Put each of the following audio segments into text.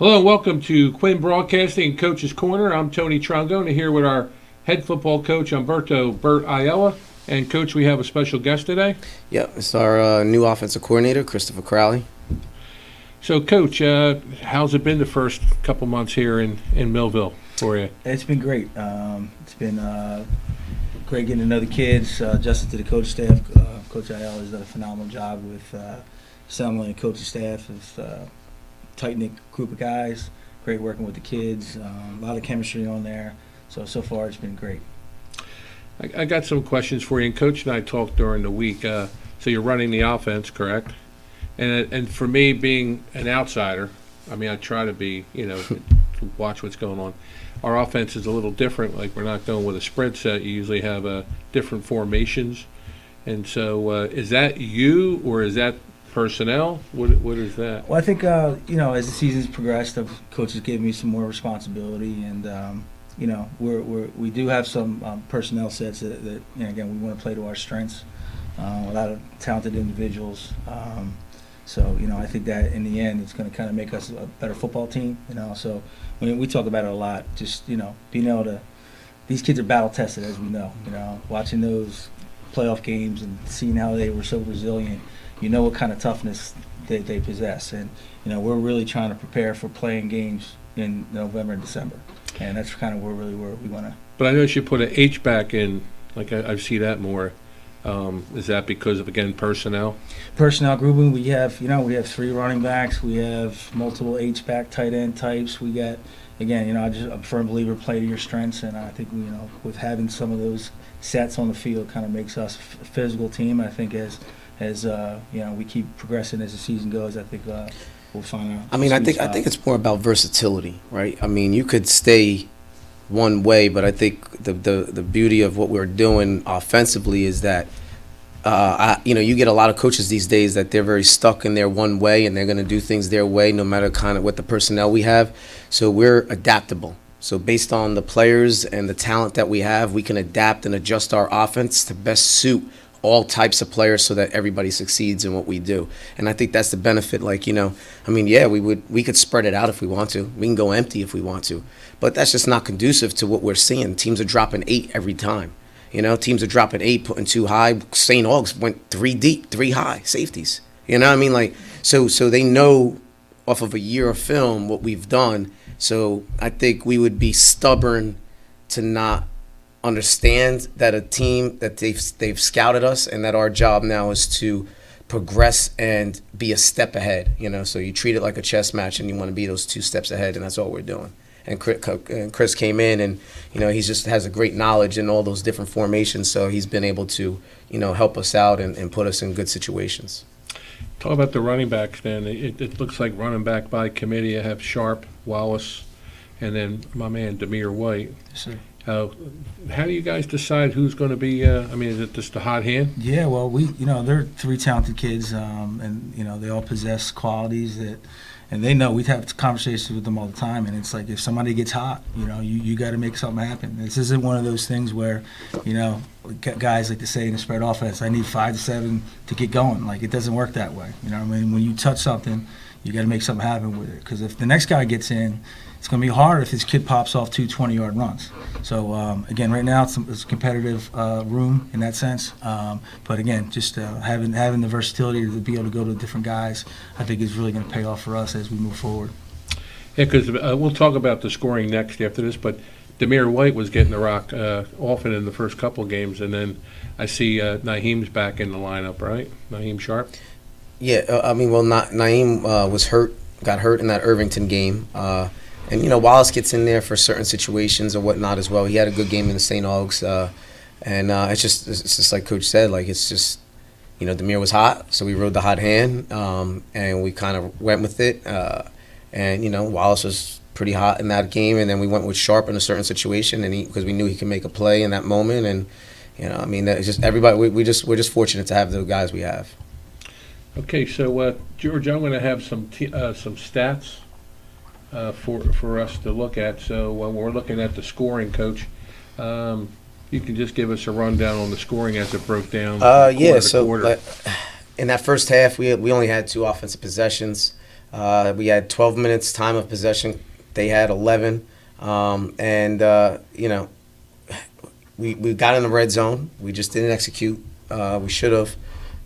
Hello and welcome to Quinn Broadcasting and Coach's Corner. I'm Tony Trongone here with our head football coach, Humberto Ayala. And, Coach, we have a special guest today. Yeah, it's our new offensive coordinator, Christopher Crowley. So, Coach, how's it been the first couple months here in Millville for you? It's been great. It's been great getting to know the kids, adjusting to the coach staff. Coach Ayala has done a phenomenal job with assembling a coaching staff. It's a tight-knit group of guys. Great working with the kids. A lot of chemistry on there. So far it's been great. I got some questions for you. And Coach and I talked during the week. So you're running the offense, correct? And for me, being an outsider, I mean, I try to be, to watch what's going on. Our offense is a little different. Like, we're not going with a spread set. You usually have different formations. And so is that you or is that personnel? What is that? Well, I think, as the season's progressed, the coaches gave me some more responsibility, and, we do have some personnel sets that again, we want to play to our strengths. A lot of talented individuals. So, I think that in the end, it's going to kind of make us a better football team, So when we talk about it a lot, just, being able to – these kids are battle-tested, as we know, watching those playoff games and seeing how they were so resilient, what kind of toughness they possess. And, we're really trying to prepare for playing games in November and December. And that's kind of where we want to. But I noticed you put an H back in. Like, I see that more. Is that because of, again, personnel? Personnel grouping. We have 3 running backs. We have multiple H-back tight end types. We got, again, I'm a firm believer, play to your strengths. And I think, with having some of those sets on the field kind of makes us a physical team. I think as we keep progressing as the season goes, I think we'll find out. I mean, I think it's more about versatility, right? I mean, you could stay one way, but I think the beauty of what we're doing offensively is that you get a lot of coaches these days that they're very stuck in their one way and they're going to do things their way no matter kind of what the personnel we have. So we're adaptable. So based on the players and the talent that we have, we can adapt and adjust our offense to best suit all types of players so that everybody succeeds in what we do. And I think that's the benefit. Like, we could spread it out if we want to. We can go empty if we want to. But that's just not conducive to what we're seeing. Teams are dropping 8 every time. Teams are dropping 8, putting 2 high. St. Augustine went 3 deep, 3 high, safeties. You know what I mean? Like, so they know off of a year of film what we've done. So I think we would be stubborn to not understand that a team that they've scouted us and that our job now is to progress and be a step ahead. So you treat it like a chess match and you want to be those 2 steps ahead, and that's all we're doing. And Chris came in and he just has a great knowledge in all those different formations, so he's been able to help us out and put us in good situations. Talk about the running backs then. It looks like running back by committee. I have Sharp, Wallace, and then my man Demir White. Yes, sir. How do you guys decide who's going to be? Is it just a hot hand? Yeah, well, they're 3 talented kids, and they all possess qualities that, and they know. We have conversations with them all the time, and it's like if somebody gets hot, you got to make something happen. This isn't one of those things where, guys like to say in the spread offense, I need 5 to 7 to get going. Like, it doesn't work that way. When you touch something, you got to make something happen with it. Because if the next guy gets in, it's going to be hard if this kid pops off 2 20-yard runs. So, again, right now it's a competitive room in that sense. But, again, just having the versatility to be able to go to different guys, I think is really going to pay off for us as we move forward. Yeah, because we'll talk about the scoring next after this, but Demir White was getting the rock often in the first couple games, and then I see Naheem's back in the lineup, right? Naheem Sharp? Yeah, Naheem was hurt, got hurt in that Irvington game. And, Wallace gets in there for certain situations or whatnot as well. He had a good game in the St. Augustine. And it's just like Coach said, like, it's just, Demir was hot, so we rode the hot hand, and we kind of went with it. And, Wallace was pretty hot in that game, and then we went with Sharp in a certain situation, and because we knew he could make a play in that moment. And, it's just everybody, we're just fortunate to have the guys we have. Okay, so, George, I'm going to have some stats for us to look at. So when we're looking at the scoring, Coach, you can just give us a rundown on the scoring as it broke down. Yeah. So in that first half, we only had 2 offensive possessions. We had 12 minutes time of possession. They had 11. We got in the red zone. We just didn't execute. We should have.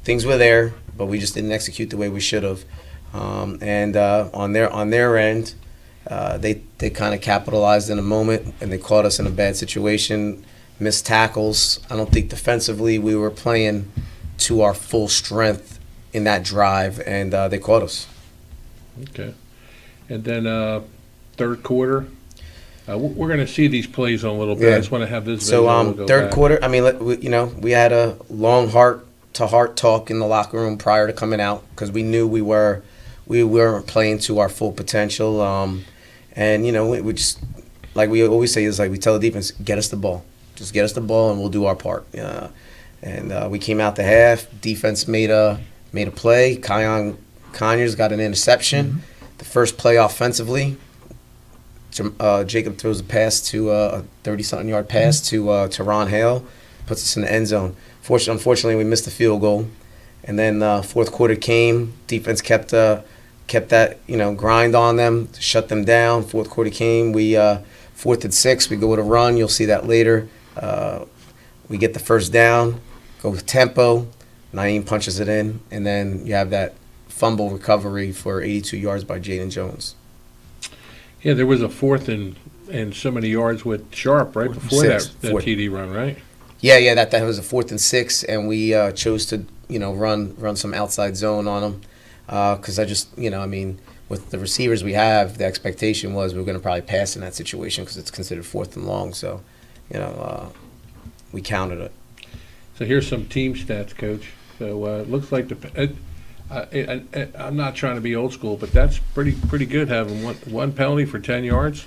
Things were there, but we just didn't execute the way we should have. On their end, they kind of capitalized in a moment, and they caught us in a bad situation. Missed tackles. I don't think defensively we were playing to our full strength in that drive, and they caught us. Okay. And then third quarter, we're going to see these plays on a little bit. Yeah. I just want to have this. So third quarter, I mean, we had a long heart-to-heart talk in the locker room prior to coming out because we knew we weren't playing to our full potential. And we just, like we always say, is like we tell the defense, get us the ball. Just get us the ball and we'll do our part. And we came out the half. Defense made a play. Conyers got an interception. Mm-hmm. The first play offensively, Jacob throws a pass to a 30-something yard pass to Ron Hale, puts us in the end zone. Unfortunately, we missed the field goal. And then fourth quarter came. Defense kept that grind on them, shut them down. Fourth quarter came. We 4th and 6. We go with a run. You'll see that later. We get the first down, go with tempo. Naeem punches it in, and then you have that fumble recovery for 82 yards by Jaden Jones. Yeah, there was a 4th and so many yards with Sharp right before that TD run, right? Yeah, that was a 4th and 6, and we chose to run some outside zone on them because with the receivers we have, the expectation was we were going to probably pass in that situation because it's considered 4th and long. So, we counted it. So here's some team stats, Coach. So it looks like I'm not trying to be old school, but that's pretty good having one penalty for 10 yards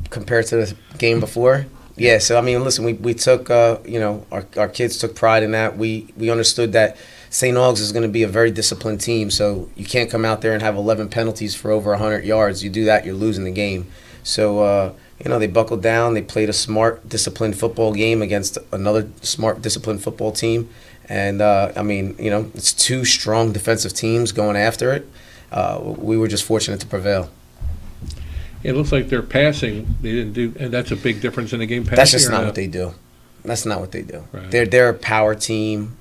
compared to the game before. Yeah, so I mean, listen, we took our kids took pride in that. We understood that St. Aug's is going to be a very disciplined team, so you can't come out there and have 11 penalties for over 100 yards. You do that, you're losing the game. So they buckled down. They played a smart, disciplined football game against another smart, disciplined football team. And, it's two strong defensive teams going after it. We were just fortunate to prevail. It looks like they're passing. They didn't do, and that's a big difference in the game. Passing, that's just not what they do. That's not what they do. Right. They're a power team.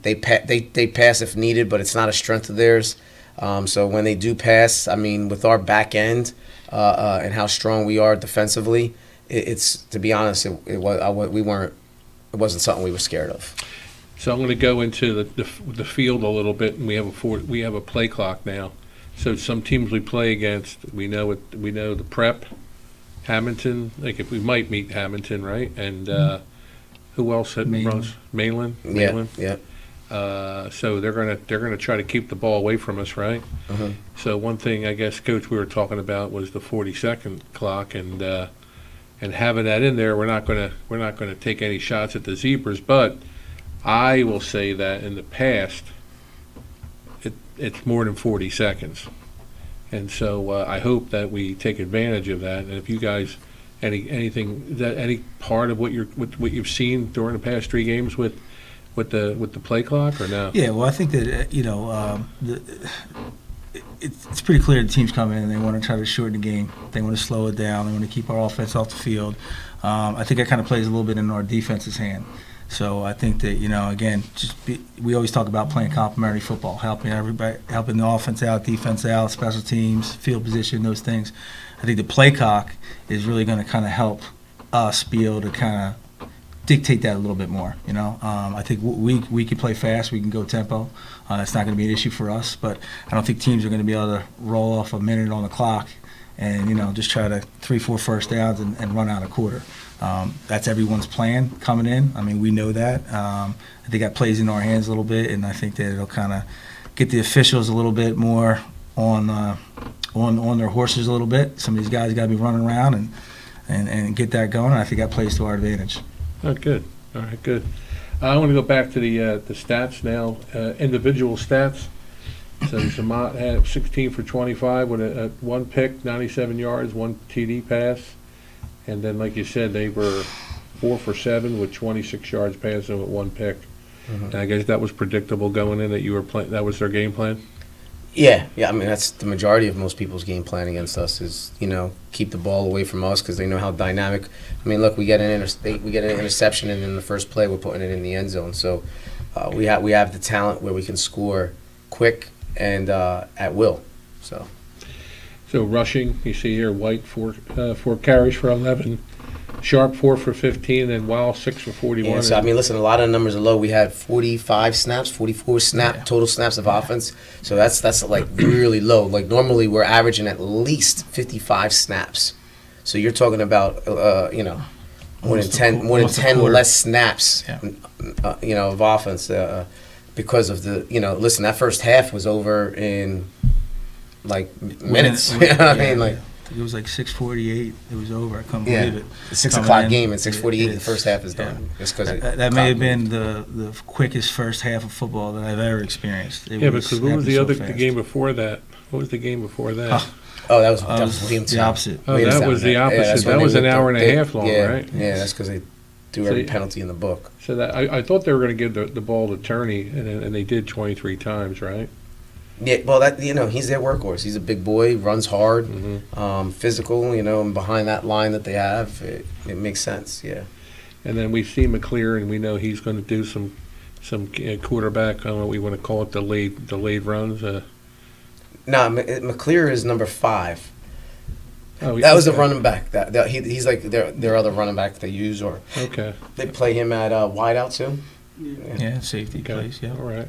They pass if needed, but it's not a strength of theirs. So when they do pass, I mean, with our back end and how strong we are defensively, it's to be honest, it wasn't something we were scared of. So I'm going to go into the field a little bit, and we have a play clock now. So some teams we play against, we know the Prep, Hamilton. Like if we might meet Hamilton, right? And who else runs Mainland? Yeah. So they're gonna try to keep the ball away from us, right? Uh-huh. So one thing I guess, Coach, we were talking about was the 40-second clock, and having that in there, we're not gonna take any shots at the Zebras, but I will say that in the past, it's more than 40 seconds. And so I hope that we take advantage of that. And if you guys, any part of what you've seen during the past 3 games with the play clock or no? Yeah, well, I think that it's pretty clear the teams come in and they want to try to shorten the game. They want to slow it down. They want to keep our offense off the field. I think that kind of plays a little bit in our defense's hand. So I think that, again, we always talk about playing complementary football, helping everybody, helping the offense out, defense out, special teams, field position, those things. I think the play clock is really going to kind of help us be able to kind of dictate that a little bit more. I think we can play fast, we can go tempo. That's not going to be an issue for us, but I don't think teams are going to be able to roll off a minute on the clock and just try to 3-4 first downs and run out a quarter. That's everyone's plan coming in. I mean, we know that. I think that plays into our hands a little bit, and I think that it'll kind of get the officials a little bit more on their horses a little bit. Some of these guys got to be running around and get that going, and I think that plays to our advantage. Oh, good. All right, good. I want to go back to the stats now, individual stats. So Zamat had 16 for 25 with a 1 pick, 97 yards, 1 TD pass. And then, like you said, they were 4 for 7 with 26 yards passing with 1 pick. Mm-hmm. And I guess that was predictable going in that you were playing. That was their game plan. Yeah, I mean, that's the majority of most people's game plan against us is, keep the ball away from us because they know how dynamic. I mean, look, we get an interception, and in the first play, we're putting it in the end zone. So we have the talent where we can score quick and at will. So rushing, you see here, White, four carries for 11. Sharp 4 for 15, and Wow 6 for 41. Yeah, so I mean, listen, a lot of the numbers are low. We had 44 total snaps of offense. So that's like really low. Like normally we're averaging at least 55 snaps. So you're talking about more than 10 less snaps, of offense because of the listen, that first half was over in like minutes. You know what I mean? Like. It was like 6:48. It was over. I couldn't Yeah. believe it. The 6 o'clock game at 6:48. The first half is done. Yeah. Just because that may have been the quickest first half of football that I've ever experienced. Because what was the game before that? What was the game before that? Oh, that was the opposite. Oh, that was the opposite. That was an hour and a half long, right? Yeah, that's because they do every penalty in the book. So that I thought they were going to give the ball to Turney, and they did 23 times, right? Yeah, well, he's their workhorse. He's a big boy, runs hard, physical, and behind that line that they have, it makes sense, yeah. And then we see McClear, and we know he's going to do some quarterback, I don't know what we want to call it, delayed runs. No, McClear is number 5. Oh, that was a running back. He's like their other running back they use, or they play him at wideout too. Yeah, safety plays. Yeah, all right.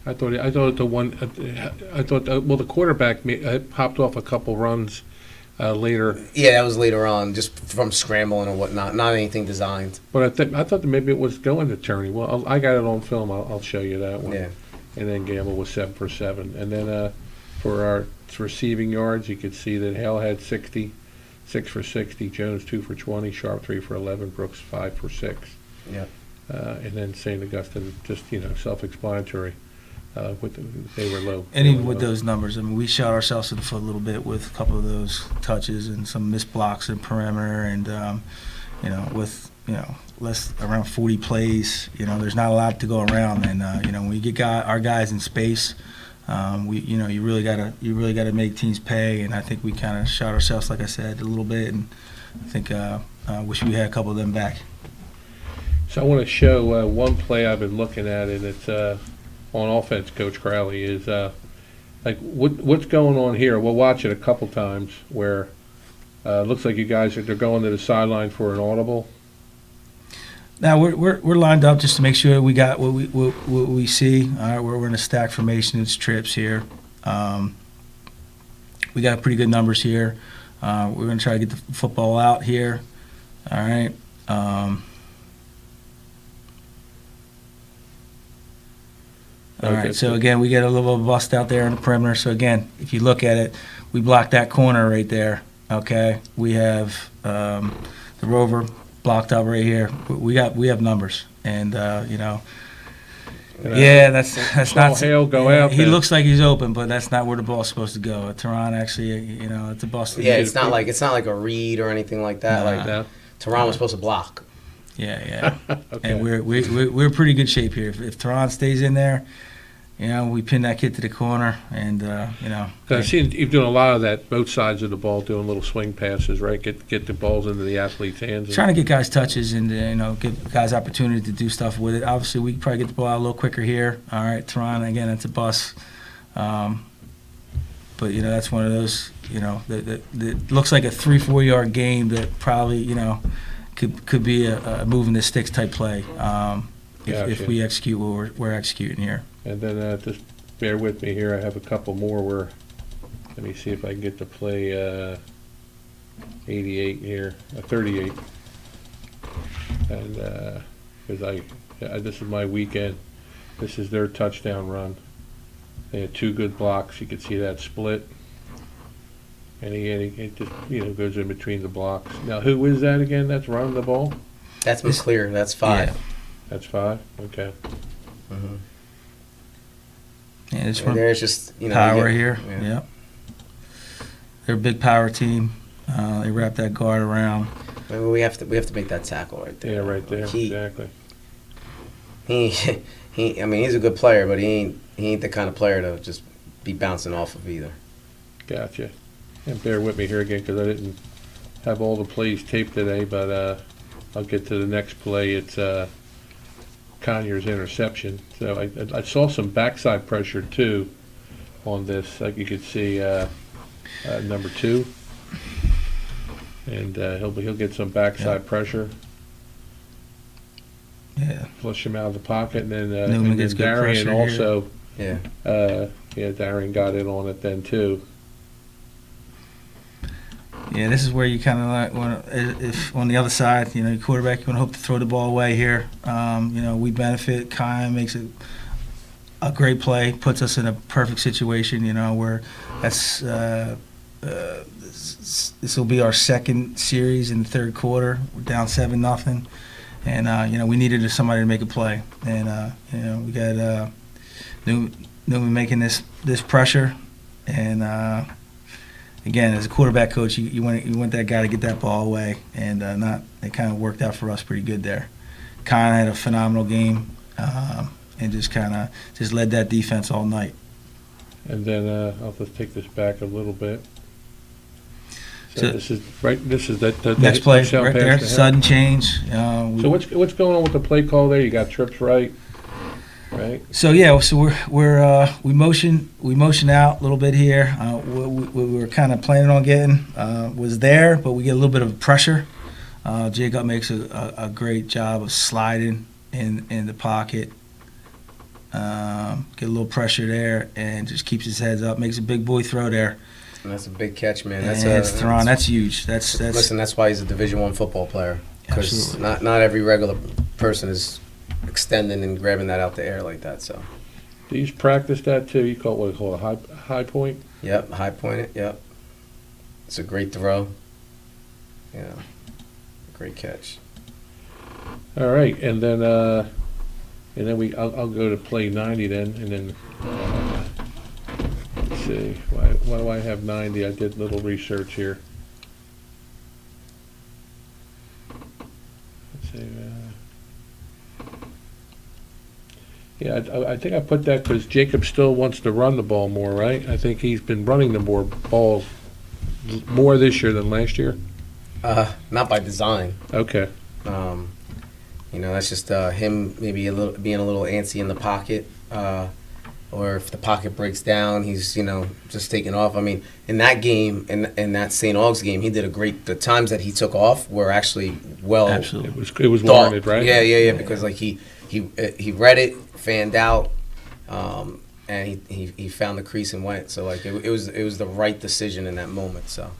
I thought the quarterback popped off a couple runs later. Yeah, that was later on, just from scrambling or whatnot. Not anything designed. But I thought that maybe it was going to Turney. Well, I got it on film. I'll show you that one. Yeah. And then Gamble was 7 for 7. And then for our receiving yards, you could see that Hale had 60, 6 for 60. Jones 2 for 20. Sharp 3 for 11. Brooks 5 for 6. Yeah. And then St. Augustine, just self-explanatory. They were low. And even with those numbers, I mean, we shot ourselves in the foot a little bit with a couple of those touches and some missed blocks in perimeter, and with less around 40 plays, there's not a lot to go around, and when we get our guys in space, you really gotta make teams pay, and I think we kind of shot ourselves, like I said, a little bit, and I think wish we had a couple of them back. So I want to show one play I've been looking at, and it's. On offense, Coach Crowley, is what's going on here? We'll watch it a couple times where it looks like you guys they're going to the sideline for an audible. Now we're lined up just to make sure we got what we see. All right, we're in a stack formation. It's trips here. We got pretty good numbers here. We're going to try to get the football out here. All right. All right, so again, we get a little bust out there in the perimeter. So again, if you look at it, we blocked that corner right there, okay? We have the rover blocked up right here. We have numbers, and yeah, that's not. Hale go out. He looks like he's open, but that's not where the ball's supposed to go. Tehran actually, it's a bust. Yeah, it's not like a read or anything like that. Nah. Like that. Tehran was supposed to block. Yeah. Okay. And we're in pretty good shape here. If Tehran stays in there, we pin that kid to the corner, and I've seen you doing a lot of that, both sides of the ball, doing little swing passes, right? Get the balls into the athlete's hands. Trying to get guys touches and give guys opportunity to do stuff with it. Obviously, we could probably get the ball out a little quicker here. All right, Tehran, again, it's a bus. But that's one of those that looks like a 3-4 yard game that probably could be a moving the sticks type play if we execute what we're executing here. And then just bear with me here. I have a couple more where, let me see if I can get to play 88 here, 38. And because this is my weekend. This is their touchdown run. They had 2 good blocks. You could see that split. And he just goes in between the blocks. Now, who is that again? That's running the ball. That's McClear. That's 5. Yeah. That's 5. Okay. Mm-hmm. Yeah, it's there's just power here. Yeah. They're a big power team. They wrap that guard around. Maybe we have to make that tackle right there. Yeah, right there. Exactly. I mean, he's a good player, but he ain't the kind of player to just be bouncing off of either. Gotcha. And bear with me here again because I didn't have all the plays taped today, but I'll get to the next play. It's Conyers' interception. So I saw some backside pressure too on this. Like you could see number 2, and he'll get some backside pressure. Yeah. Flush him out of the pocket, and then Newman gets good Darian pressure also. Yeah. Darian got in on it then too. Yeah, this is where you kind of like want if on the other side, your quarterback, you want to hope to throw the ball away here. We benefit. Kyan makes a great play, puts us in a perfect situation. Where that's this will be our second series in the third quarter. We're down 7-0, and we needed somebody to make a play, and we got Newman making this pressure, and. Again, as a quarterback coach, you want that guy to get that ball away, and it kind of worked out for us pretty good there. Kyle had a phenomenal game, and just led that defense all night. And then I'll just take this back a little bit. So this is right. This is that next play touchdown right pass there, to him. sudden change. So what's going on with the play call there? You got trips right. So we motion out a little bit here. We were kind of planning on getting was there, but we get a little bit of pressure. Jacob makes a great job of sliding in the pocket. Get a little pressure there and just keeps his heads up. Makes a big boy throw there. And that's a big catch, man. That's Theron. That's huge. Listen, that's why he's a Division I football player. Because Absolutely. not every regular person is extending and grabbing that out the air like that. So. Do you practice that too? You call it what they call a high point? Yep, high pointed. Yep. It's a great throw. Yeah. Great catch. All right, and then I'll go to play 90 then, and then let's see why do I have 90? I did a little research here. Let's see. I think I put that because Jacob still wants to run the ball more, right? I think he's been running the balls more this year than last year. Not by design. Okay. That's just him maybe being a little antsy in the pocket, or if the pocket breaks down, he's just taking off. I mean, in that game, in that St. Aug's game, he did a great. The times that he took off were actually well. Absolutely. It was warranted, right? Yeah. Because like he read it, fanned out, and he found the crease and went. So like it was the right decision in that moment. So.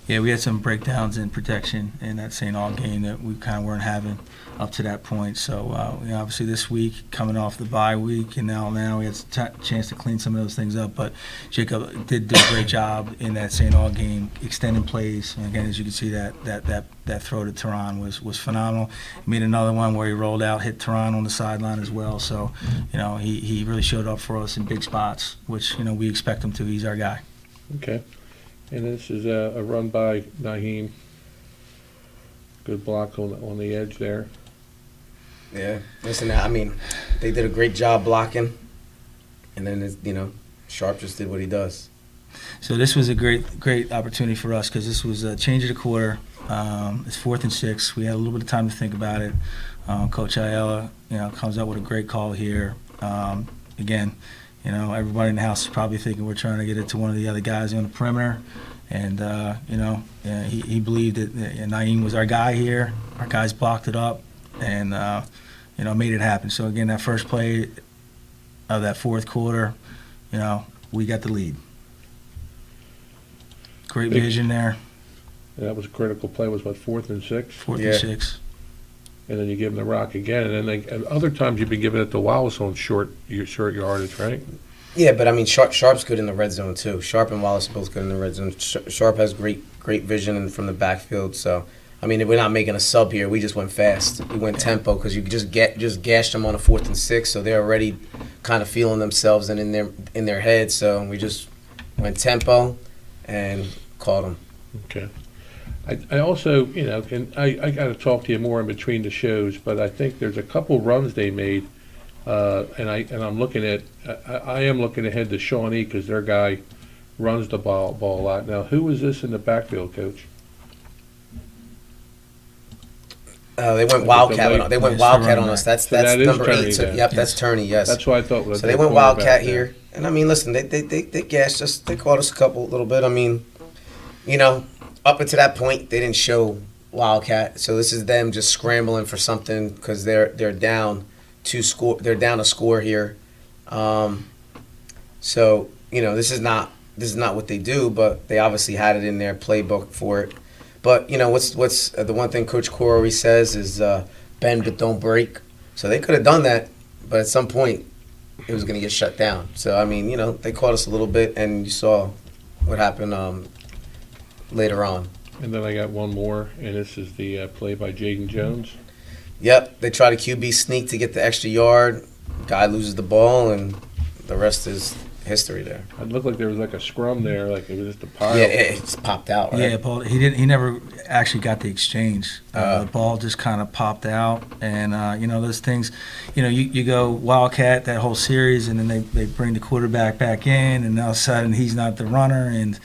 Yeah, we had some breakdowns in protection in that St. Aug game that we kind of weren't having up to that point. So, obviously this week, coming off the bye week, and now we had a chance to clean some of those things up. But Jacob did do a great job in that St. Aug game, extending plays. And again, as you can see, that throw to Tehran was phenomenal. He made another one where he rolled out, hit Tehran on the sideline as well. So, he really showed up for us in big spots, which, we expect him to. He's our guy. Okay. And this is a run by Naheem. Good block on the edge there. Yeah. Listen, I mean, they did a great job blocking, and then Sharp just did what he does. So this was a great opportunity for us because this was a change of the quarter. It's 4th and 6. We had a little bit of time to think about it. Coach Ayala, comes up with a great call here. Again. Everybody in the house is probably thinking we're trying to get it to one of the other guys on the perimeter. And, he believed that Naeem was our guy here. Our guys blocked it up and, made it happen. So, again, that first play of that fourth quarter, we got the lead. Great vision there. And that was a critical play. Was what, 4th and 6? 4th and 6. And then you give them the rock again, and then other times you've been giving it to Wallace on short yardage, right? Yeah, but I mean, Sharp's good in the red zone too. Sharp and Wallace are both good in the red zone. Sharp has great vision from the backfield. So, I mean, we're not making a sub here. We just went fast. We went tempo because you just gashed them on a 4th and 6, so they're already kind of feeling themselves and in their heads. So we just went tempo and caught them. Okay. I also, and I got to talk to you more in between the shows, but I think there's a couple runs they made And I'm looking at, I am looking ahead to Shawnee because their guy runs the ball a lot. Now, who was this in the backfield, Coach? They went Wildcat. They went Wildcat on us. That's that is number Turney 8. So, then. yep, that's Turney. Yes. That's what I thought. So they went Wildcat here, and I mean, listen, they gassed us. They caught us a little bit. I mean, up until that point, they didn't show Wildcat. So this is them just scrambling for something because they're down to score. They're down a score here. So this is not what they do, but they obviously had it in their playbook for it. But what's the one thing Coach Core always says is bend but don't break. So they could have done that, but at some point it was going to get shut down. So I mean, they caught us a little bit, and you saw what happened later on. And then I got one more, and this is the play by Jaden Jones. Yep, they try to QB sneak to get the extra yard. Guy loses the ball, and the rest is history there. It looked like there was like a scrum there, like it was just a pile. Yeah, it just popped out, right? Yeah, Paul. He never actually got the exchange. The ball just kind of popped out, and those things. You go Wildcat that whole series, and then they bring the quarterback back in, and all of a sudden he's not the runner, and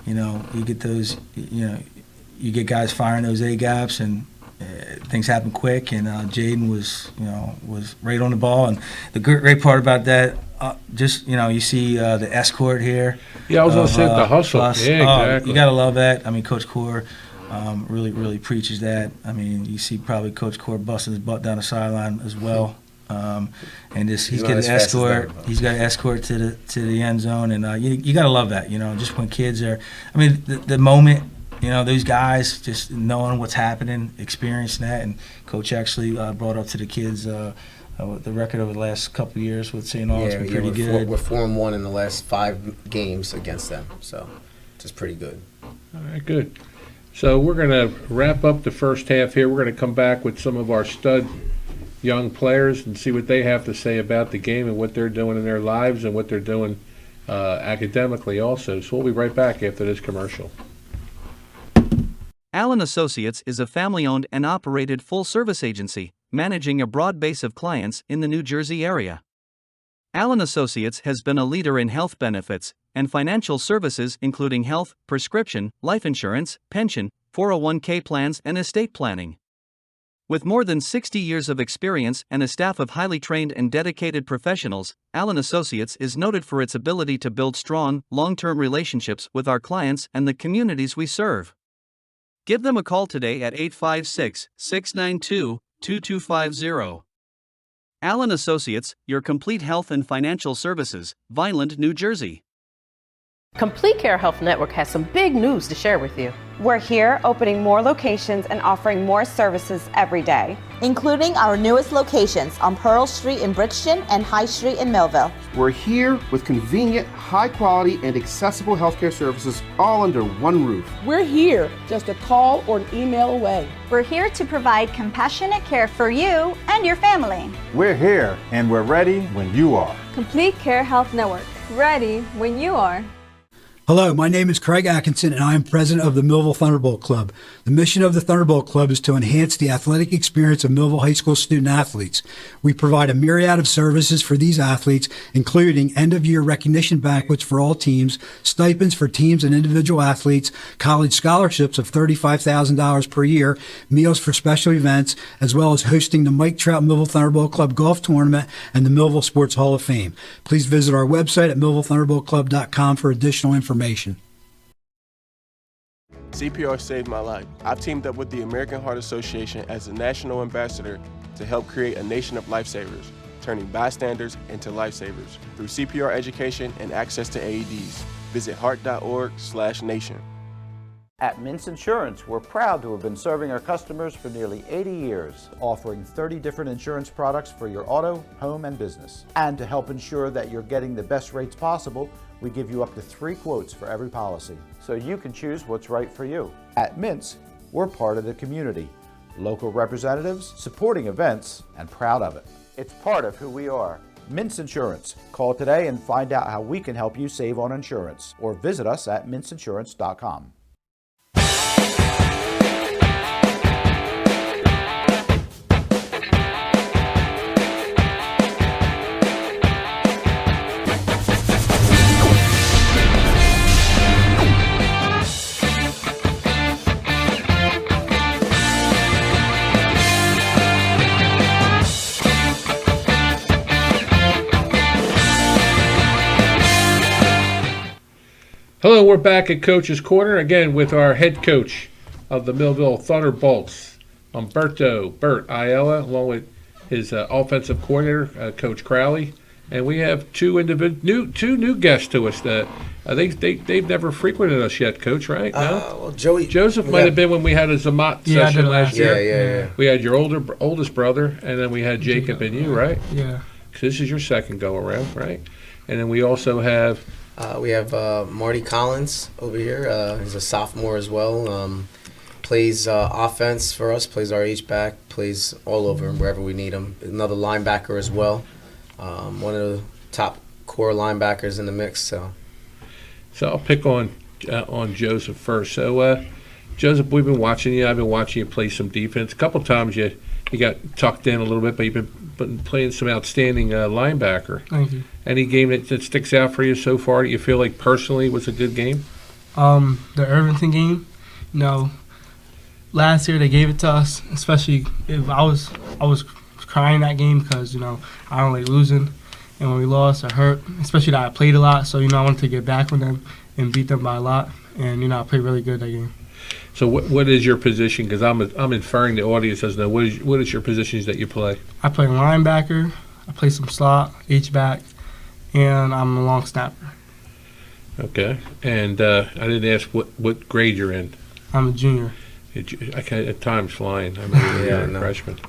you get those. You get guys firing those A gaps, and things happen quick. And Jaden was right on the ball, and the great part about that. You see the escort here. Yeah, I was going to say the hustle. Plus, yeah, exactly. You got to love that. I mean, Coach Core really preaches that. I mean, you see probably Coach Core busting his butt down the sideline as well. And he's got an escort. He's got an escort to the end zone, and you got to love that. Just when kids are. I mean, the moment. Those guys just knowing what's happening, experiencing that, and Coach actually brought up to the kids. The record over the last couple of years with St. Augustine been pretty good. We're 4-1 in the last 5 games against them, so just pretty good. All right, good. So we're going to wrap up the first half here. We're going to come back with some of our stud young players and see what they have to say about the game and what they're doing in their lives and what they're doing academically also. So we'll be right back after this commercial. Allen Associates is a family-owned and operated full-service agency, managing a broad base of clients in the New Jersey area. Allen Associates has been a leader in health benefits and financial services including health, prescription, life insurance, pension, 401k plans and estate planning. With more than 60 years of experience and a staff of highly trained and dedicated professionals, Allen Associates is noted for its ability to build strong, long-term relationships with our clients and the communities we serve. Give them a call today at 856-692-2250. Allen Associates, your complete health and financial services, Vineland, New Jersey. Complete Care Health Network has some big news to share with you. We're here opening more locations and offering more services every day, including our newest locations on Pearl Street in Brixton and High Street in Millville. We're here with convenient, high-quality, and accessible healthcare services all under one roof. We're here just a call or an email away. We're here to provide compassionate care for you and your family. We're here and we're ready when you are. Complete Care Health Network, ready when you are. Hello, my name is Craig Atkinson, and I am president of the Millville Thunderbolt Club. The mission of the Thunderbolt Club is to enhance the athletic experience of Millville High School student athletes. We provide a myriad of services for these athletes, including end-of-year recognition banquets for all teams, stipends for teams and individual athletes, college scholarships of $35,000 per year, meals for special events, as well as hosting the Mike Trout Millville Thunderbolt Club Golf Tournament and the Millville Sports Hall of Fame. Please visit our website at millvillethunderboltclub.com for additional information. CPR saved my life. I've teamed up with the American Heart Association as a national ambassador to help create a nation of lifesavers, turning bystanders into lifesavers through CPR education and access to AEDs. Visit heart.org/nation. At Mintz Insurance, we're proud to have been serving our customers for nearly 80 years, offering 30 different insurance products for your auto, home, and business. And to help ensure that you're getting the best rates possible, we give you up to 3 quotes for every policy, so you can choose what's right for you. At Mintz, we're part of the community, local representatives, supporting events, and proud of it. It's part of who we are. Mintz Insurance. Call today and find out how we can help you save on insurance, or visit us at mintzinsurance.com. Hello, we're back at Coach's Corner again with our head coach of the Millville Thunderbolts, Humberto Ayala, along with his offensive coordinator, Coach Crowley. And we have two new guests to us that they've never frequented us yet, Coach, right? No? Well, Joseph might have been when we had a Zamat session last year. Yeah. We had your oldest brother, and then we had Jacob and you, right? Yeah. This is your second go-around, right? And then we also have... Marty Collins over here. He's a sophomore as well. Plays offense for us, plays our H-back, plays all over wherever we need him. Another linebacker as well. One of the top core linebackers in the mix. So I'll pick on Joseph first. So, Joseph, we've been watching you. I've been watching you play some defense. A couple times you got tucked in a little bit, but you've been playing some outstanding linebacker. Thank you. Any game that sticks out for you so far that you feel like personally was a good game? The Irvington game. Last year they gave it to us, especially if I was crying that game because, I don't like losing. And when we lost, it hurt, especially that I played a lot. So, I wanted to get back with them and beat them by a lot. And, I played really good that game. So what is your position? Because I'm inferring the audience doesn't know. What is your positions that you play? I play linebacker. I play some slot, H-back, and I'm a long snapper. Okay. And I didn't ask what grade you're in. I'm a junior. I can at times flying. I'm a freshman.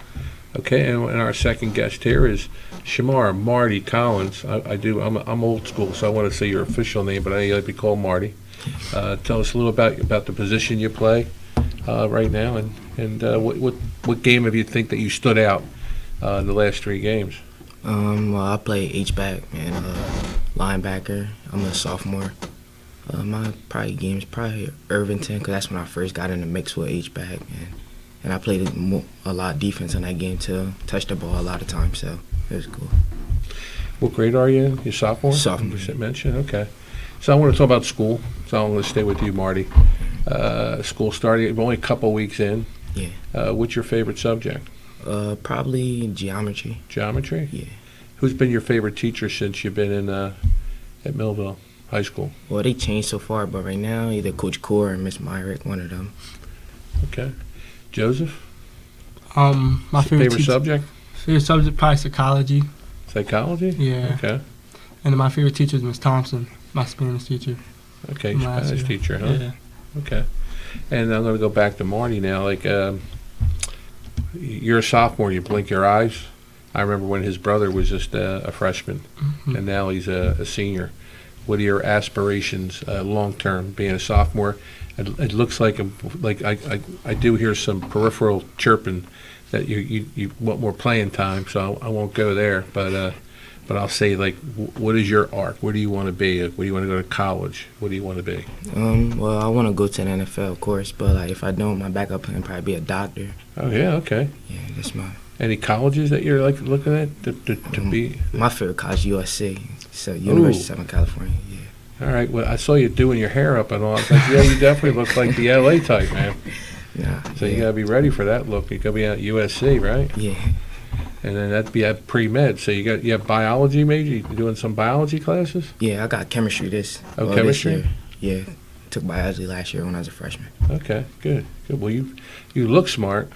Okay, and our second guest here is Shamar Marty Collins. I'm old school, so I want to say your official name, but I like to be called Marty. Tell us a little about the position you play right now, and what game have you think that you stood out in the last 3 games? Well, I play H-back and linebacker. I'm a sophomore. My game is probably Irvington because that's when I first got in the mix with H-back, and I played a lot of defense in that game too. Touched the ball a lot of times, so it was cool. What grade are you in? You're sophomore? Sophomore. You mentioned, okay. So I want to talk about school. So I'm going to stay with you, Marty. School started, only a couple weeks in. Yeah. What's your favorite subject? Probably geometry. Geometry? Yeah. Who's been your favorite teacher since you've been in at Millville High School? Well, they changed so far, but right now either Coach Core or Miss Myrick, one of them. Okay. Joseph? My favorite subject? Favorite subject probably psychology. Psychology? Yeah. Okay. And then my favorite teacher is Miss Thompson, my Spanish teacher. Okay, Spanish teacher, huh? Yeah. Okay. And I'm going to go back to Marty now. Like, you're a sophomore, you blink your eyes. I remember when his brother was just a freshman, and now he's a senior. What are your aspirations long term, being a sophomore? It looks like I do hear some peripheral chirping that you want more playing time, so I won't go there. But I'll say, what is your arc? Where do you want to be? Where do you want to go to college? What do you want to be? Well, I want to go to the NFL, of course, but if I don't, my backup plan probably be a doctor. Oh yeah, okay. Yeah, that's my. Any colleges that you're looking at to be? My favorite college, USC, so University of Southern California. Yeah. All right. Well, I saw you doing your hair up and all. I was like, yeah, you definitely look like the LA type, man. So you gotta be ready for that look. You gotta be at USC, right? Yeah. And then that'd be at pre-med. So you have biology major. You doing some biology classes? Yeah, I got chemistry chemistry. This year. Yeah, took biology last year when I was a freshman. Okay, good. Well, you look smart.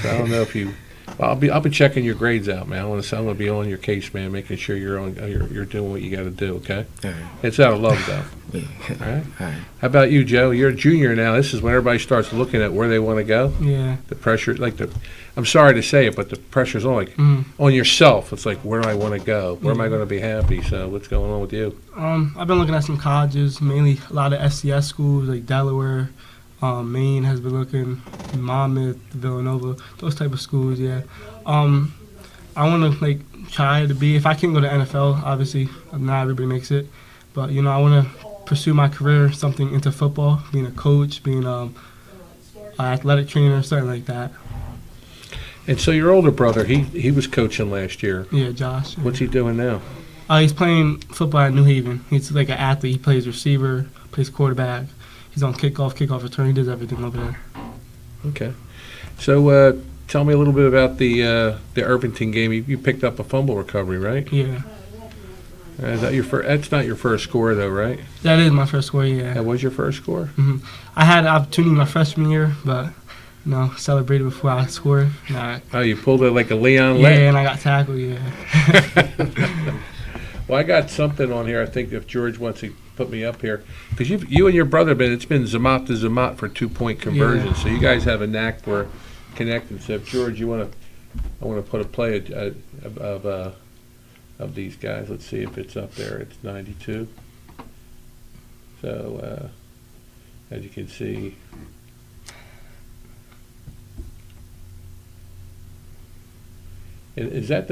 So I don't know if you. Well, I'll be checking your grades out, man. I'm gonna be on your case, man, making sure you're doing what you got to do. Okay. All right. It's out of love, though. Yeah. All right. All right. How about you, Joe? You're a junior now. This is when everybody starts looking at where they want to go. Yeah. The pressure, I'm sorry to say it, but the pressure's on on yourself. It's like, where do I want to go? Where am I going to be happy? So what's going on with you? I've been looking at some colleges, mainly a lot of FCS schools like Delaware. Maine has been looking, Monmouth, Villanova, those type of schools. Yeah. I want to try to be. If I can go to NFL, obviously not everybody makes it, but I want to pursue my career something into football, being a coach, being an athletic trainer, something like that. And so your older brother, he was coaching last year. Yeah, Josh. What's he doing now? He's playing football at New Haven. He's like an athlete. He plays receiver, plays quarterback. He's on kickoff return. He does everything over there. Okay. So tell me a little bit about the Irvington game. You picked up a fumble recovery, right? Yeah. Is that your first? That's not your first score though, right? That is my first score, yeah. That was your first score? hmm I had an opportunity my freshman year, but, celebrated before I scored. Oh, you pulled it like a Leon Yeah, Lett? and I got tackled, yeah. Well, I got something on here. I think if George wants to put me up here, because you and your brother it's been Zamat to Zamat for 2-point conversions. Yeah. So you guys have a knack for connecting. So if George, I want to put a play of these guys. Let's see if it's up there. It's 92. So as you can see. Is that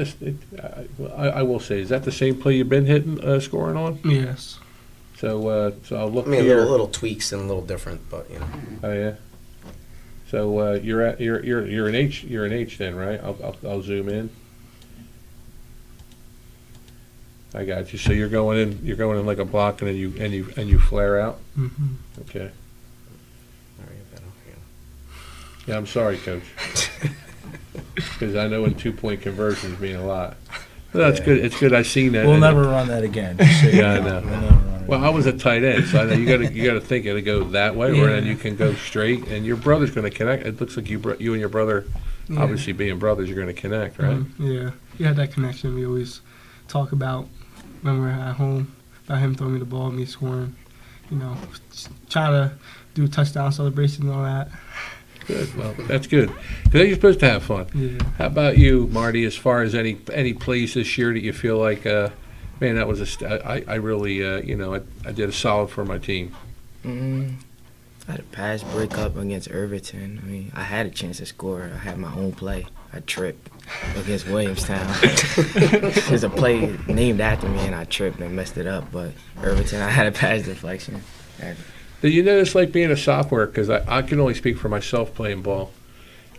I will say, is that the same play you've been hitting, scoring on? Yes. So I'll look. I mean, here. little tweaks and a little different, but Oh yeah. So you're an H then, right? I'll zoom in. I got you. So you're going in like a block, and then you flare out. Mm-hmm. Okay. Yeah, I'm sorry, Coach. Because I know in 2-point conversions mean a lot. Well, that's good. It's good. I've seen that. We'll never run that again. Yeah, I know. Well, I was a tight end, so I know you got to think it'll go that way, or then you can go straight. And your brother's going to connect. It looks like you and your brother, obviously being brothers, you're going to connect, right? Yeah, we had that connection. We always talk about when we're at home about him throwing me the ball, me scoring. Try to do touchdown celebrations and all that. Good. Well, that's good. Because you're supposed to have fun. Yeah. How about you, Marty? As far as any plays this year that you feel like, man, that was I really, I did a solid for my team. I had a pass breakup against Irvington. I mean, I had a chance to score. I had my own play. I tripped against Williamstown. There's a play named after me, and I tripped and messed it up. But Irvington, I had a pass deflection. Did you notice, like being a sophomore, because I can only speak for myself playing ball,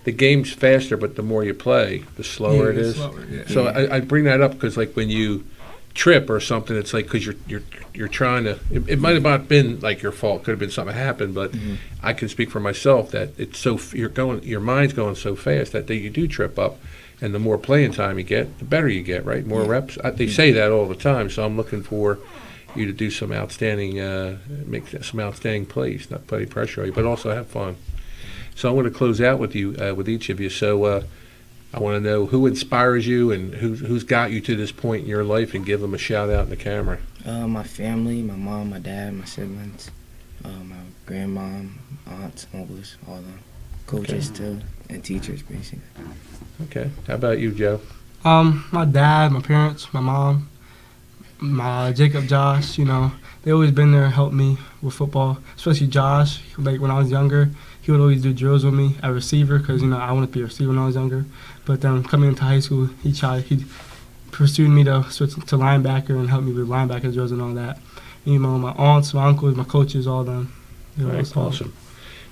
the game's faster, but the more you play, the slower it is. So I bring that up because, like, when you trip or something, it's like because you're trying to. It might have not been like your fault. Could have been something happened, but I can speak for myself that it's so your mind's going so fast that you do trip up, and the more playing time you get, the better you get. Right, more reps. They say that all the time. So I'm looking for you to do some outstanding, make some outstanding plays, not put any pressure on you, but also have fun. So I want to close out with you, with each of you. So I want to know who inspires you and who's got you to this point in your life, and give them a shout out in the camera. My family, my mom, my dad, my siblings, my grandmom, aunts, uncles, all them, coaches too, and teachers basically. Okay. How about you, Joe? My dad, my parents, my mom. My Jacob, Josh, they always been there to help me with football, especially Josh. Like when I was younger, he would always do drills with me at receiver because, I wanted to be a receiver when I was younger. But then coming into high school, he pursued me to switch to linebacker and help me with linebacker drills and all that. My aunts, my uncles, my coaches, all them. Right, awesome.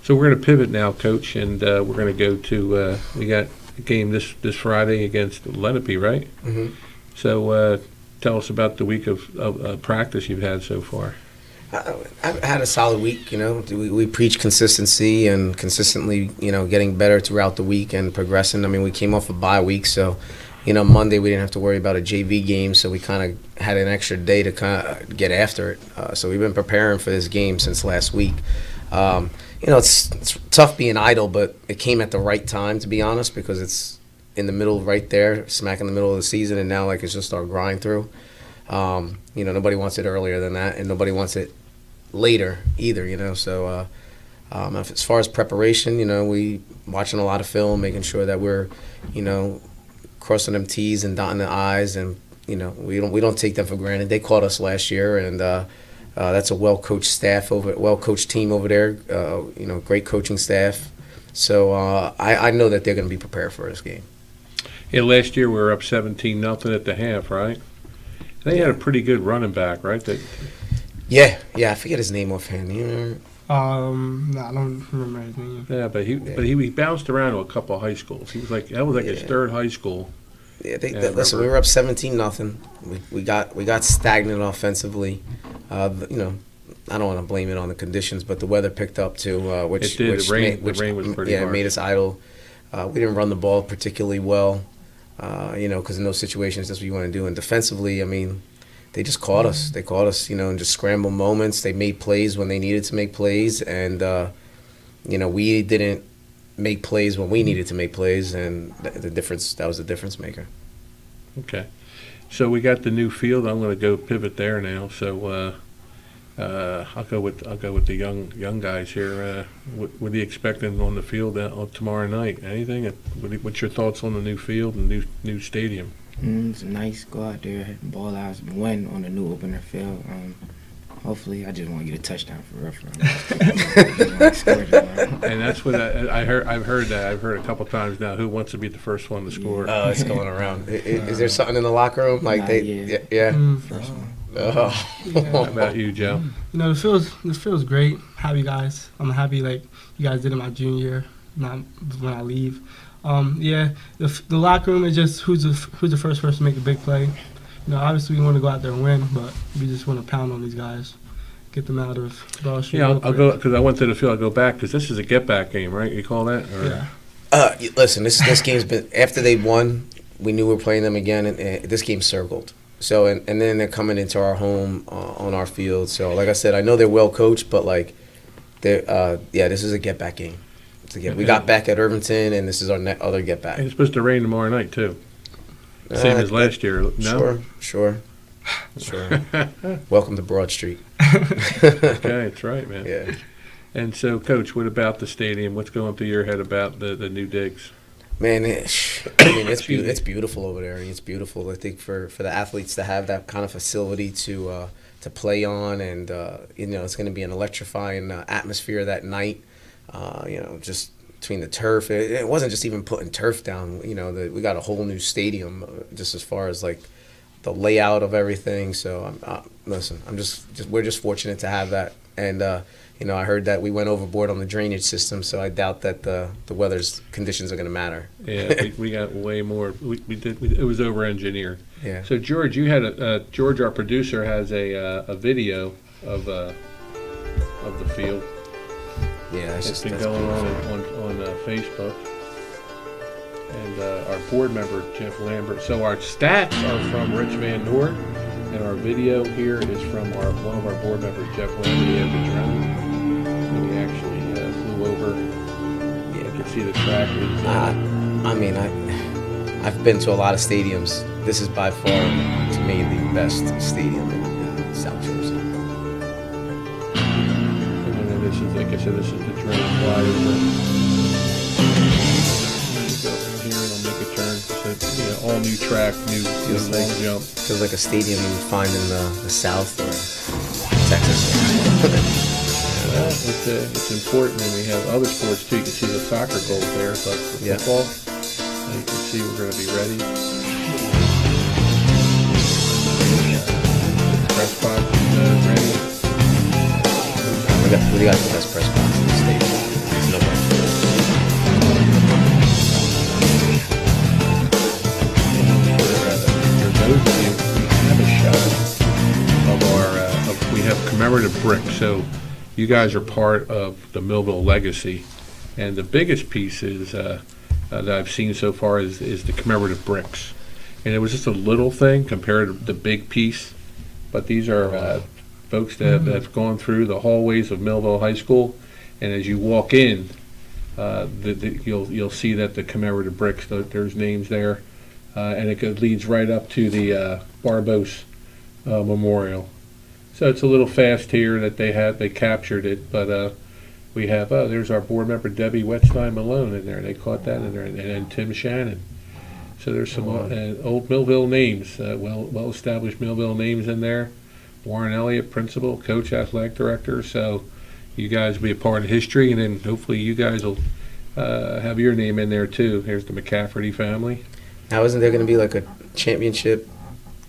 So we're going to pivot now, Coach, and we're going to go to, we got a game this Friday against Lenape, right? Mm-hmm. So tell us about the week of practice you've had so far. I've had a solid week. We preach consistency and consistently, getting better throughout the week and progressing. I mean, we came off a bye week, so, Monday we didn't have to worry about a JV game, so we kind of had an extra day to kind of get after it. So we've been preparing for this game since last week. It's tough being idle, but it came at the right time, to be honest, because it's in the middle right there, smack in the middle of the season, and now it's just our grind through. Nobody wants it earlier than that, and nobody wants it later either, so as far as preparation, we watching a lot of film, making sure that we're, crossing them T's and dotting the I's, and we don't take them for granted. They caught us last year, and that's a well-coached team over there, great coaching staff, so I know that they're going to be prepared for this game. Yeah, last year we were up 17-0 at the half, right? They had a pretty good running back, right? Yeah, I forget his name offhand. No, I don't remember his name. Yeah, but he bounced around to a couple of high schools. He was that was his third high school. Yeah, listen, we were up 17-0. We got stagnant offensively. I don't want to blame it on the conditions, but the weather picked up too, which the rain was pretty harsh. It made us idle. We didn't run the ball particularly well, because in those situations that's what you want to do. And defensively, I mean, they just caught us. They caught us, in just scramble moments. They made plays when they needed to make plays, and we didn't make plays when we needed to make plays, and that was the difference maker. Okay. So we got the new field. I'm going to go pivot there now. So I'll go with the young guys here. What are you expecting on the field tomorrow night? Anything? What's your thoughts on the new field and new stadium? It's nice. Go out there, ball out, win on the new opener field. Hopefully, I just want to get a touchdown for real. And that's what I heard. I've heard that. I've heard a couple times now. Who wants to be the first one to score? Oh, it's going around. Is there something in the locker room? Like yeah. First one. Oh. How about you, Joe? This feels great. Happy guys. I'm happy like you guys did in my junior year, not when I leave. The locker room is just who's the first person to make a big play. Obviously we want to go out there and win, but we just want to pound on these guys, get them out of Broad Street. Yeah, I'll go because I went to the field. I'll go back because this is a get-back game, right? You call that? Or? Yeah. Listen, this game's been after they won. We knew we were playing them again, and this game's circled. So and then they're coming into our home on our field. So like I said, I know they're well coached, but like this is a get-back game. We got back at Irvington, and this is our other get-back. And it's supposed to rain tomorrow night too. Same as last year. No? Sure. Welcome to Broad Street. Okay, that's right, man. Yeah. And so, Coach, what about the stadium? What's going through your head about the new digs? Man, it's beautiful over there. It's beautiful. I think for the athletes to have that kind of facility to play on, and it's going to be an electrifying atmosphere that night. Just between the turf, it wasn't just even putting turf down. We got a whole new stadium, just as far as like the layout of everything. So listen, we're just fortunate to have that. And I heard that we went overboard on the drainage system, so I doubt that the weather's conditions are going to matter. Yeah, we got way more. It was over-engineered. Yeah. So George, you had George, our producer, has a video of the field. Yeah, it's been going on Facebook. And our board member, Jeff Lambert. So our stats are from Rich Van Noort, and our video here is from one of our board members, Jeff Lambert. He has a drone, and he actually flew over. Yeah, you can see the track. I've been to a lot of stadiums. This is by far, to me, the best stadium in South Jersey. This is, like I said, this is the drone flyover. Go in here and I'll make a turn. So, all new track, new long jump. Feels like a stadium you would find in the South or Texas. It's important, and we have other sports too. You can see the soccer goals there, but for football, you can see we're going to be ready. Press box ready. We got the best press box in the state. There's no one. For those of you, we have a shot of we have commemorative bricks. So you guys are part of the Millville legacy, and the biggest piece is that I've seen so far is the commemorative bricks, and it was just a little thing compared to the big piece, but these are. Folks that have gone through the hallways of Millville High School, and as you walk in, you'll see that the commemorative bricks. There's names there, and it leads right up to the Barbos Memorial. So it's a little fast here that they captured it, but we have there's our board member Debbie Wetstein Malone in there. They caught that in there, and Tim Shannon. So there's some old Millville names, well established Millville names in there. Warren Elliott, principal, coach, athletic director. So you guys will be a part of history, and then hopefully you guys will have your name in there too. Here's the McCafferty family. Now, isn't there going to be like a championship?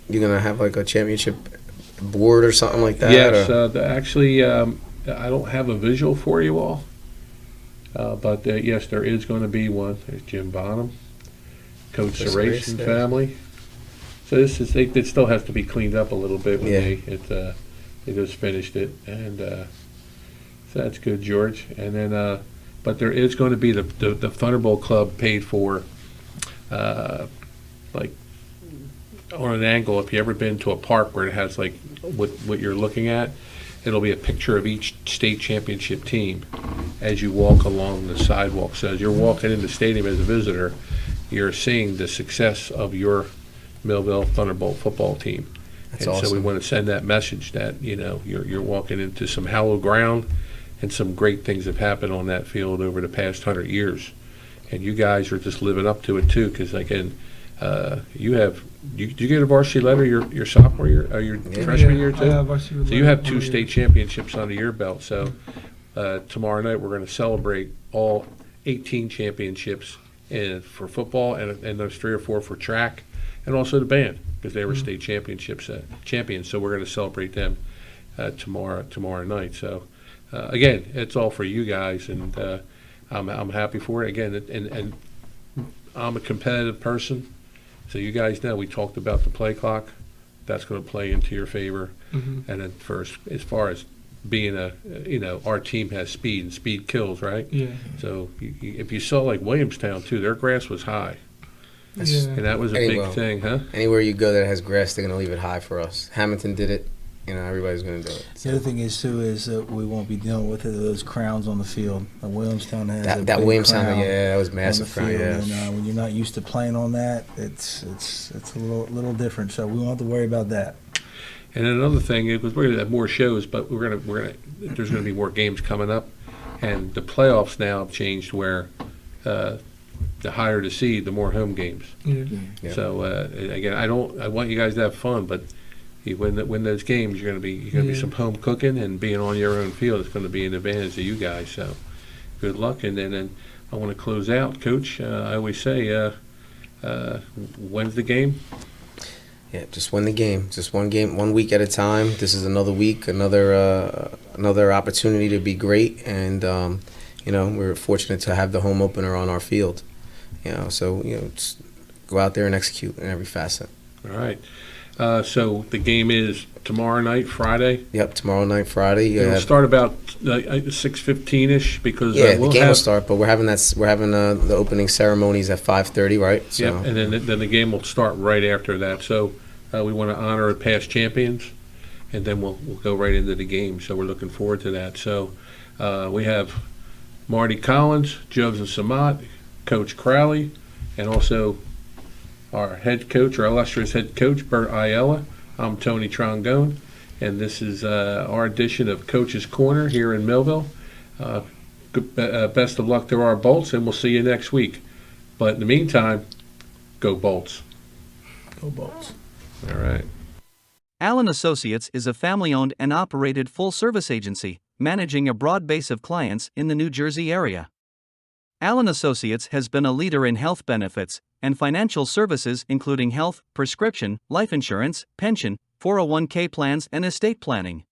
You're going to have like a championship board or something like that? Yes, actually, I don't have a visual for you all, but yes, there is going to be one. There's Jim Bonham, Coach Sarace and family. So this is it still has to be cleaned up a little bit when they just finished it, and so that's good, George. And then but there is going to be the Thunderbolt Club paid for like on an angle, if you ever been to a park where it has like what you're looking at, it'll be a picture of each state championship team as you walk along the sidewalk. So as you're walking in the stadium as a visitor, you're seeing the success of your Millville Thunderbolt football team. That's and awesome. So we want to send that message that, you know, you're walking into some hallowed ground, and some great things have happened on that field over the past 100 years. And you guys are just living up to it too, because again, you get a varsity letter your sophomore year, or your freshman year too? I have varsity So you have letter 2 state championships under your belt. So tomorrow night we're going to celebrate all 18 championships for football, and those 3 or 4 for track, and also the band, because they were state championships champions. So we're going to celebrate them tomorrow night. So again, it's all for you guys, and I'm happy for it. Again, and I'm a competitive person, so you guys know we talked about the play clock. That's going to play into your favor. Mm-hmm. And then as far as being our team has speed, and speed kills, right? Yeah. So if you saw like Williamstown too, their grass was high. Yeah. And that was a big thing, huh? Anywhere you go that has grass, they're going to leave it high for us. Hamilton did it. You know, everybody's going to do it. The other thing is too is that we won't be dealing with those crowns on the field. Williamstown has that Williamstown, crown that was massive crown. Yeah. And when you're not used to playing on that, it's a little different. So we won't have to worry about that. And then another thing, because we're going to have more shows, but there's going to be more games coming up, and the playoffs now have changed where the higher the seed, the more home games. Yeah. So again, I want you guys to have fun, but you win those games, you're going to be some home cooking, and being on your own field is going to be an advantage to you guys. So good luck. And then I want to close out, Coach. I always say, when's the game? Yeah, just win the game. Just one game, 1 week at a time. This is another week, another opportunity to be great, and we're fortunate to have the home opener on our field. So just go out there and execute in every facet. All right. So the game is tomorrow night, Friday. Yep, tomorrow night, Friday. It'll start about 6:15ish, because the game will start, but we're having the opening ceremonies at 5:30, right? So. Yep, and then the game will start right after that. So we want to honor the past champions, and then we'll go right into the game. So we're looking forward to that. So we have Marty Collins, Joseph Samat, Coach Crowley, and also our head coach, our illustrious head coach, Bert Ayala. I'm Tony Trongone, and this is our edition of Coach's Corner here in Millville. Best of luck to our Bolts, and we'll see you next week. But in the meantime, go Bolts. Go Bolts. All right. Allen Associates is a family-owned and operated full-service agency, managing a broad base of clients in the New Jersey area. Allen Associates has been a leader in health benefits and financial services, including health, prescription, life insurance, pension, 401k plans, and estate planning.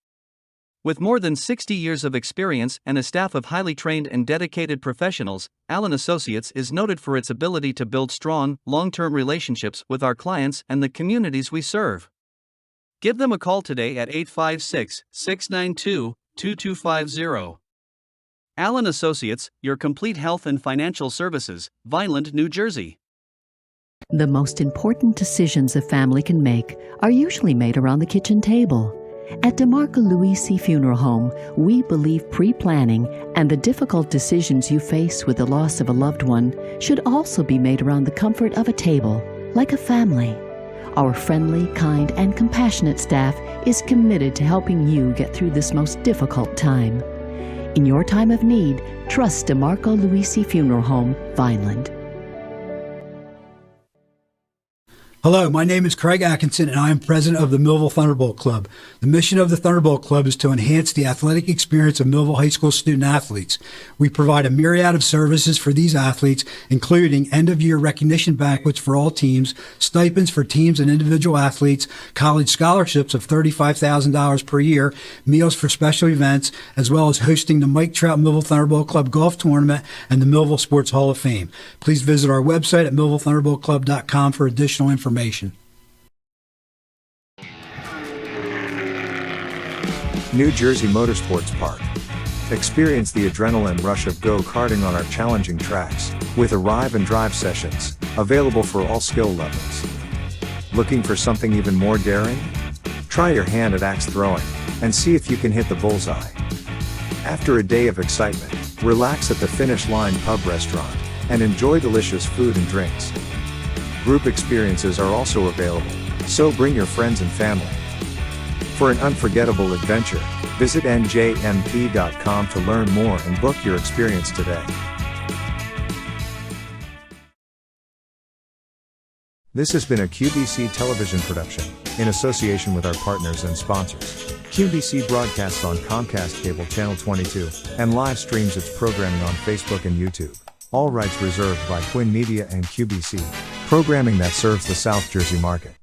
With more than 60 years of experience and a staff of highly trained and dedicated professionals, Allen Associates is noted for its ability to build strong, long-term relationships with our clients and the communities we serve. Give them a call today at 856-692-2250. Allen Associates, your complete health and financial services, Vineland, New Jersey. The most important decisions a family can make are usually made around the kitchen table. At DeMarco Luisi Funeral Home, we believe pre-planning and the difficult decisions you face with the loss of a loved one should also be made around the comfort of a table, like a family. Our friendly, kind, and compassionate staff is committed to helping you get through this most difficult time. In your time of need, trust DeMarco Luisi Funeral Home, Vineland. Hello, my name is Craig Atkinson, and I am president of the Millville Thunderbolt Club. The mission of the Thunderbolt Club is to enhance the athletic experience of Millville High School student athletes. We provide a myriad of services for these athletes, including end-of-year recognition banquets for all teams, stipends for teams and individual athletes, college scholarships of $35,000 per year, meals for special events, as well as hosting the Mike Trout Millville Thunderbolt Club Golf Tournament and the Millville Sports Hall of Fame. Please visit our website at millvillethunderboltclub.com for additional information. New Jersey Motorsports Park. Experience the adrenaline rush of go-karting on our challenging tracks, with arrive and drive sessions, available for all skill levels. Looking for something even more daring? Try your hand at axe throwing, and see if you can hit the bullseye. After a day of excitement, relax at the Finish Line Pub Restaurant, and enjoy delicious food and drinks. Group experiences are also available, so bring your friends and family. For an unforgettable adventure, visit njmp.com to learn more and book your experience today. This has been a QBC television production, in association with our partners and sponsors. QBC broadcasts on Comcast Cable Channel 22, and live streams its programming on Facebook and YouTube. All rights reserved by Quinn Media and QBC, programming that serves the South Jersey market.